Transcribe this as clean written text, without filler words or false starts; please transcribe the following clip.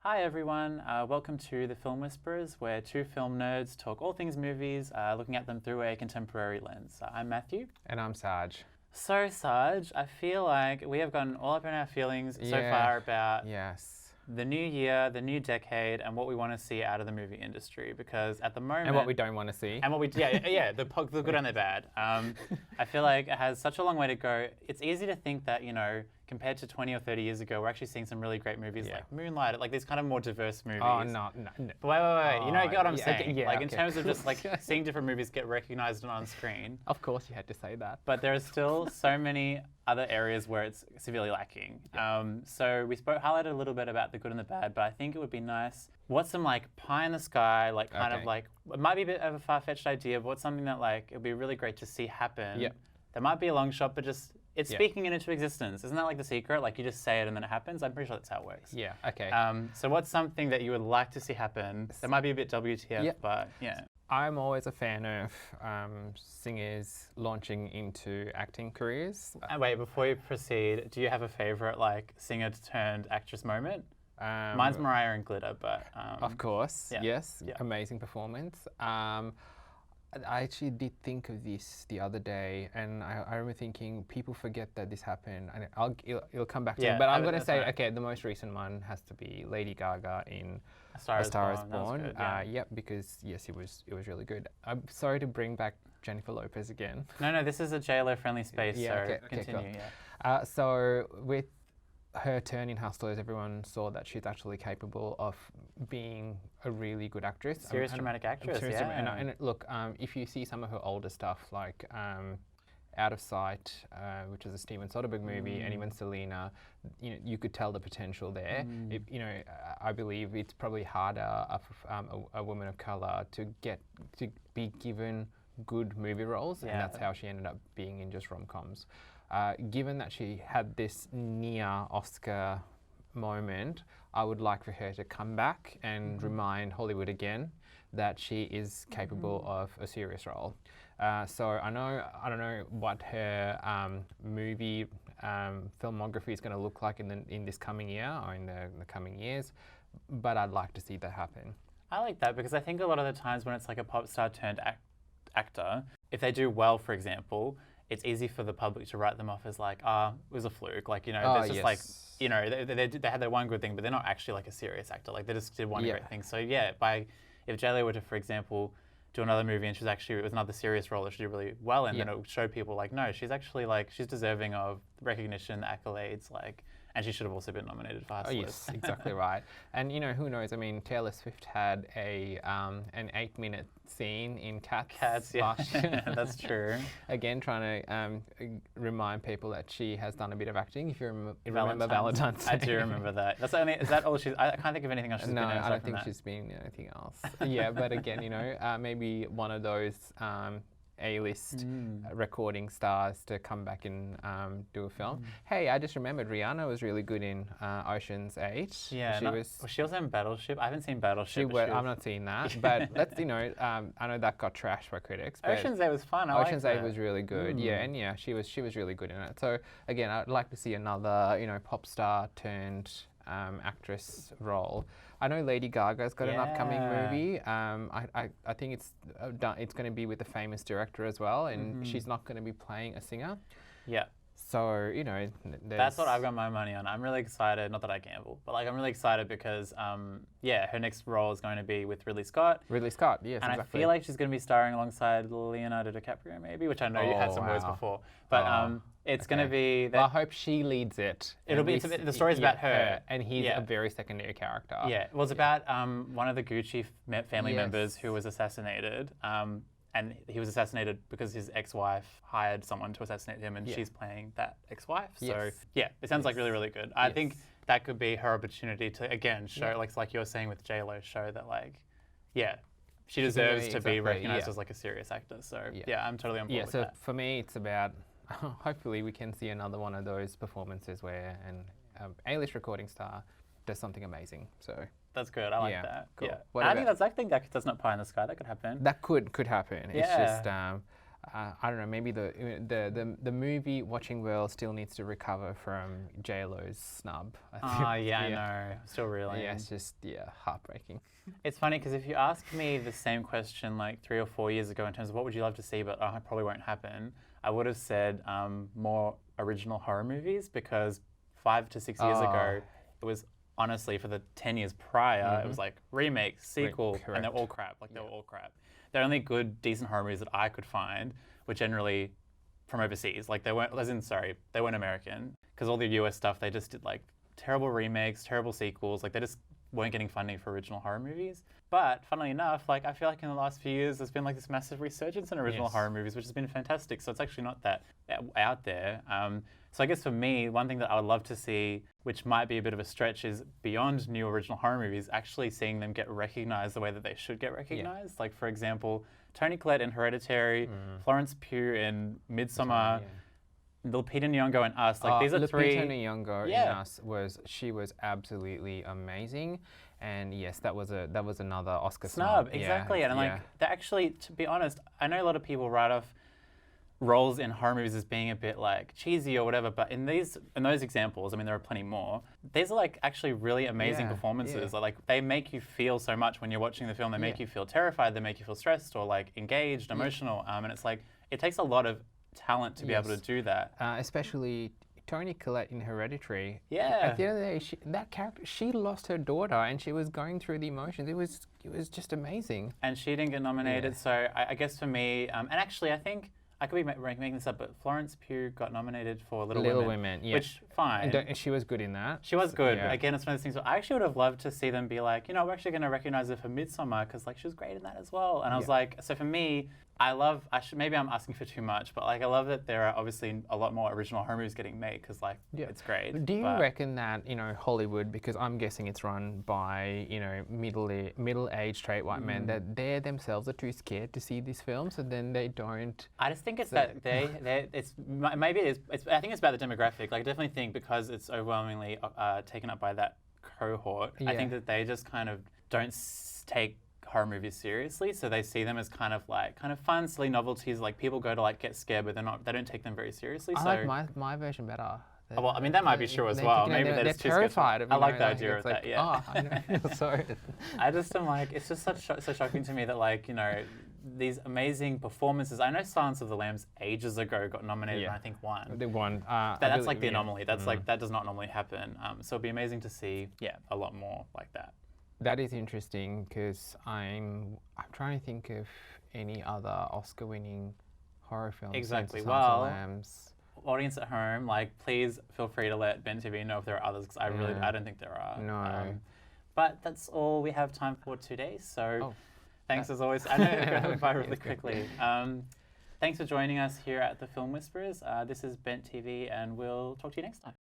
Hi everyone, welcome to The Film Whisperers, where two film nerds talk all things movies, looking at them through a contemporary lens. I'm Matthew. And I'm Saj. So Saj, I feel like we have gotten all up in our feelings so far about the new year, the new decade, and what we want to see out of the movie industry. Because at the moment, and what we don't want to see, and what we the good and the bad. I feel like it has such a long way to go. It's easy to think that compared to 20 or 30 years ago, we're actually seeing some really great movies like Moonlight, like these kind of more diverse movies. Oh no. But wait, you get what I'm saying? In terms of just like seeing different movies get recognized on screen. Of course, you had to say that. But there are still so many other areas where it's severely lacking. So we highlighted a little bit about the good and the bad, but I think it would be nice. What's some like pie in the sky, like kind of like, it might be a bit of a far-fetched idea, but what's something that like it would be really great to see happen. That might be a long shot, but just it's speaking it into existence. Isn't that like The Secret? Like you just say it and then it happens? I'm pretty sure that's how it works. Yeah, okay. So what's something that you would like to see happen? That might be a bit WTF, but yeah. I'm always a fan of singers launching into acting careers. And wait, before you proceed, do you have a favourite like singer turned actress moment? Mine's Mariah and Glitter, but... of course, yes. Amazing performance. I actually did think of this the other day, and I remember thinking people forget that this happened, and it'll come back to me. But I'm going to say, okay, the most recent one has to be Lady Gaga in A Star Is Born. Because yes, it was really good. I'm sorry to bring back Jennifer Lopez again. No, this is a JLo friendly space, so continue. Cool. So with her turn in Hustlers, everyone saw that she's actually capable of being a really good actress. Serious dramatic actress, And look, if you see some of her older stuff, like Out of Sight, which is a Steven Soderbergh movie, and even Selena, you could tell the potential there. I believe it's probably harder for a woman of color to be given good movie roles, and that's how she ended up being in just rom-coms. Given that she had this near Oscar moment, I would like for her to come back and remind Hollywood again that she is capable of a serious role. So I don't know what her movie filmography is going to look like in this coming year or in the coming years, but I'd like to see that happen. I like that because I think a lot of the times when it's like a pop star turned actor, if they do well, for example, it's easy for the public to write them off as like, it was a fluke. Like, there's just like, they had their one good thing, but they're not actually like a serious actor. Like they just did one great thing. So if JLo were to, for example, do another movie and it was another serious role that she did really well in, then it would show people like, no, she's actually like, she's deserving of recognition, accolades, like, and she should have also been nominated for Hustlers. Oh yes, exactly right. And who knows? I mean, Taylor Swift had an 8-minute scene in Cats. Last year. That's true. Again, trying to remind people that she has done a bit of acting. If you remember Valentine's Day. I do remember that. Is that all she's? I can't think of anything else she's been in. No, I don't think she's been in anything else. But again, maybe one of those A-list recording stars to come back and do a film. Hey, I just remembered Rihanna was really good in Ocean's 8. Yeah, was she also in Battleship? I haven't seen Battleship. I've not seen that, but let's I know that got trashed by critics. But Ocean's 8 was fun. Ocean's 8 was really good. She was really good in it. So again, I'd like to see another pop star turned actress role. I know Lady Gaga's got an upcoming movie. I think it's going to be with a famous director as well, and she's not going to be playing a singer. Yeah. So that's what I've got my money on. I'm really excited. Not that I gamble, but like I'm really excited because her next role is going to be with Ridley Scott. Yes, and exactly. I feel like she's going to be starring alongside Leonardo DiCaprio, maybe, which I know you had some words before, but. It's going to be... Well, I hope she leads it. The story's about her. And he's a very secondary character. Yeah, well, it's about one of the Gucci family members who was assassinated. And he was assassinated because his ex-wife hired someone to assassinate him, and she's playing that ex-wife. So, it sounds like really, really good. I think that could be her opportunity to, again, show, like you were saying with JLo, show that, like, she deserves to be recognized as, like, a serious actor. So, I'm totally on board with that. So, for me, it's about... hopefully we can see another one of those performances where an A-list recording star does something amazing. So that's good. I like that. Cool. Yeah. I think that's not pie in the sky. That could happen. That could happen. It's just I don't know, maybe the movie watching world still needs to recover from J-Lo's snub. I know. Still reeling. Yeah, it's just, heartbreaking. It's funny because if you ask me the same question like 3 or 4 years ago in terms of what would you love to see, but it probably won't happen, I would have said more original horror movies, because 5 to 6 years ago, it was honestly, for the 10 years prior, it was like remake, sequel, and they're all crap. Like, they were all crap. The only good, decent horror movies that I could find were generally from overseas. Like, they weren't American, because all the US stuff, they just did like terrible remakes, terrible sequels. Like, they just weren't getting funding for original horror movies. But funnily enough, like, I feel like in the last few years, there's been like this massive resurgence in original horror movies, which has been fantastic. So it's actually not that out there. So I guess for me, one thing that I would love to see, which might be a bit of a stretch, is beyond new original horror movies, actually seeing them get recognized the way that they should get recognized. Like, for example, Toni Collette in Hereditary, Florence Pugh in Midsommar, Lupita Nyong'o in Us. Like, these are three. Lupita Nyong'o in Us was absolutely amazing, and yes, that was another Oscar snub. Exactly, and like, they're actually, to be honest, I know a lot of people write off roles in horror movies as being a bit like cheesy or whatever, but in those examples, I mean, there are plenty more. These are like actually really amazing performances. Like, they make you feel so much when you're watching the film. They make you feel terrified. They make you feel stressed or like engaged, emotional. And it's like, it takes a lot of talent to be able to do that. Especially Toni Collette in Hereditary. Yeah. At the end of the day, that character, she lost her daughter and she was going through the emotions. It was just amazing. And she didn't get nominated. So I guess for me, and actually I think, I could be making this up, but Florence Pugh got nominated for Little Women, which, fine. And she was good in that. She was good. Again, it's one of those things where I actually would have loved to see them be like, we're actually going to recognize her for Midsommar, because like, she was great in that as well. And I was like, so for me, maybe I'm asking for too much, but like, I love that there are obviously a lot more original horror movies getting made, because like, it's great. Do you reckon that, Hollywood, because I'm guessing it's run by, middle-aged straight white men, that they themselves are too scared to see these films, and then they don't? I just think it's that I think it's about the demographic. Like, I definitely think because it's overwhelmingly taken up by that cohort, I think that they just kind of don't take horror movies seriously, so they see them as kind of fun, silly novelties. Like, people go to like get scared, but they don't take them very seriously. I like my version better. Well, I mean, that might be true as well. Maybe they're terrified of. I like the idea of that. Yeah. I know. Sorry. I just am like, it's just so shocking to me that like, these amazing performances. I know Silence of the Lambs ages ago got nominated and I think won. They won. That's like the anomaly. That's like, that does not normally happen. So it'd be amazing to see a lot more like that. That is interesting, because I'm trying to think of any other Oscar-winning horror films. Exactly. Silence of the Lambs. Audience at home, like, please feel free to let Ben TV know if there are others, because I don't think there are. No. But that's all we have time for today. So thanks as always. I know we're going by really quickly. Thanks for joining us here at the Film Whisperers. This is Bent TV, and we'll talk to you next time.